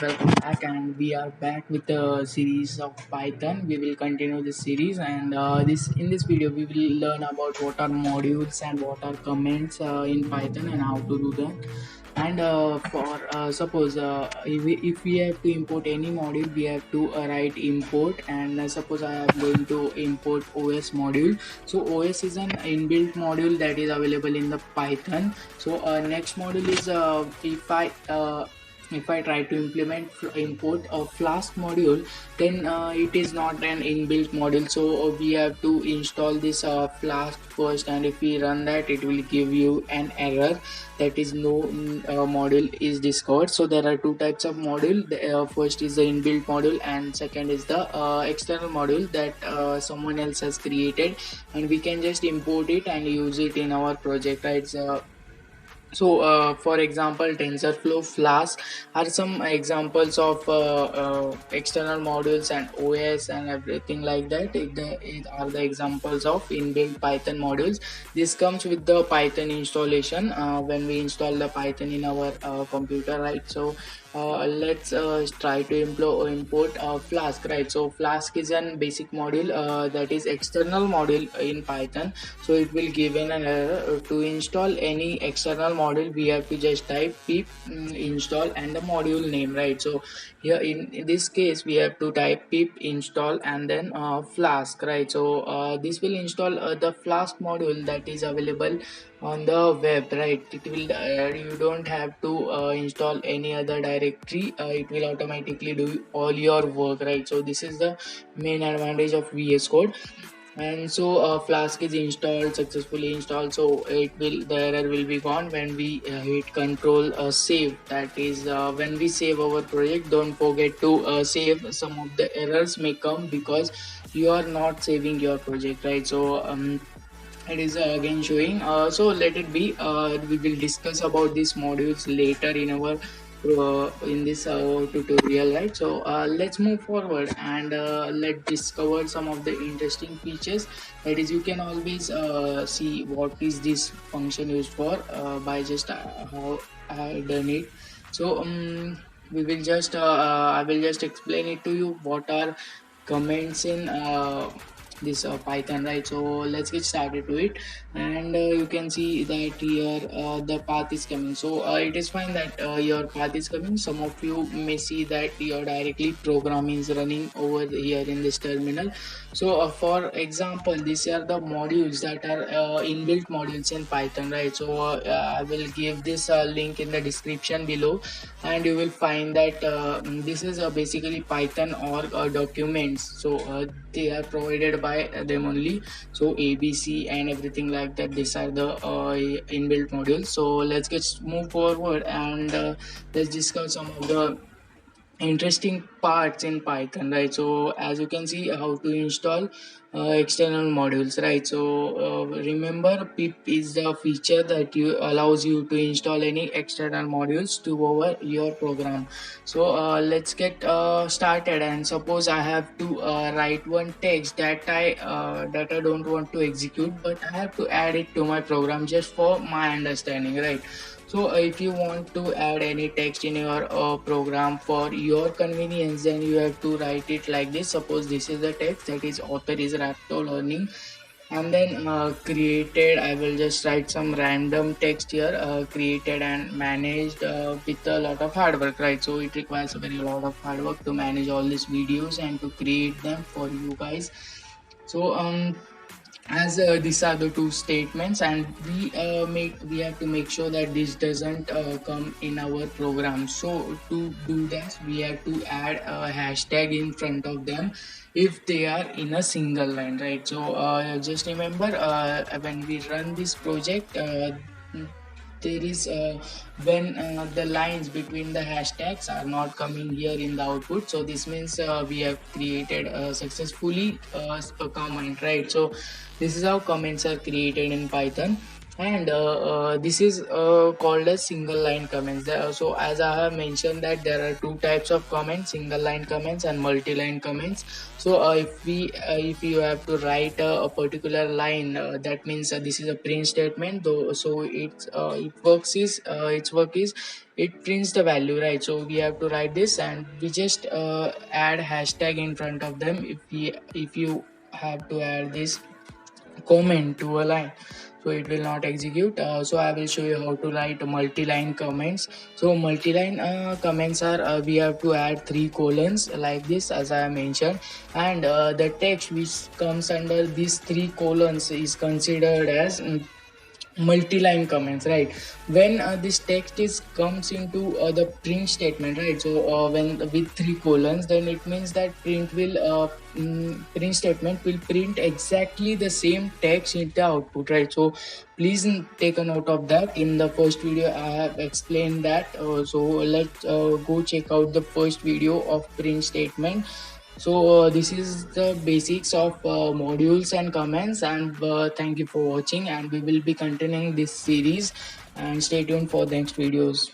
welcome back, and we are back with a series of Python. We will continue this series, and this in this video we will learn about what are modules and what are comments in Python and how to do that. And for suppose if we have to import any module, we have to write import. And suppose I am going to import OS module. So OS is an inbuilt module that is available in the Python. So next module is if I try to import a Flask module, then it is not an inbuilt module. So we have to install this Flask first, and if we run that, it will give you an error that is no module is discovered. So there are two types of module. The first is the inbuilt module, and second is the external module that someone else has created, and we can just import it and use it in our project, right? For example, TensorFlow, Flask are some examples of external modules, and OS and everything like that. It are the examples of inbuilt Python modules. This comes with the Python installation when we install the Python in our computer, right? So let's try to import Flask, right? So Flask is an basic module that is external module in Python. So it will give an error. To install any external module, we have to just type pip install and the module name, right? So here in this case, we have to type pip install and then Flask, right? So this will install the Flask module that is available on the web, right? It will you don't have to install any other directory. It will automatically do all your work, right? So this is the main advantage of VS Code. And so Flask is successfully installed. So the error will be gone when we hit control save. That is when we save our project, don't forget to save. Some of the errors may come because you are not saving your project, right? So it is again showing. So let it be. We will discuss about these modules later in our in this tutorial, right? So let's move forward, and let's discover some of the interesting features. That is, you can always see what is this function used for by just how I done it. So we will just I will just explain it to you what are comments in this Python, right? So let's get started to it. And you can see that here the path is coming. So it is fine that your path is coming. Some of you may see that your directly program is running over here in this terminal. So for example, these are the modules that are inbuilt modules in Python, right? So I will give this link in the description below, and you will find that this is basically Python or documents. So they are provided by them only. So ABC and everything like that, these are the inbuilt modules. So let's move forward, and let's discuss some of the interesting parts in Python, right? So as you can see, how to install external modules, right? So remember, pip is the feature that allows you to install any external modules to over your program. So let's get started. And suppose I have to write one text that I don't want to execute, but I have to add it to my program just for my understanding, right? So if you want to add any text in your program for your convenience, then you have to write it like this. Suppose this is the text, that is author is Rapto Learning, and then created. I will just write some random text here. Created and managed with a lot of hard work, right? So it requires a very lot of hard work to manage all these videos and to create them for you guys. So as these are the two statements, and we have to make sure that this doesn't come in our program. So to do that, we have to add a hashtag in front of them if they are in a single line, right? So just remember, when we run this project, there is when the lines between the hashtags are not coming here in the output. So this means we have created successfully a comment, right? So this is how comments are created in Python. and this is called as single line comments. So as I have mentioned that there are two types of comments, single line comments and multi-line comments. So if you have to write a particular line, that means this is a print statement though. So its work is it prints the value, right? So we have to write this, and we just add hashtag in front of them. If you have to add this comment to a line, so it will not execute. So I will show you how to write multi-line comments. So multi-line comments are, we have to add three colons like this as I mentioned, and the text which comes under these three colons is considered as multi-line comments, right? When this text is comes into the print statement, right? So when with three colons, then it means that print statement will print exactly the same text in the output, right? So please take a note of that. In the first video I have explained that, so let's go check out the first video of print statement. So this is the basics of modules and comments, and thank you for watching, and we will be continuing this series, and stay tuned for the next videos.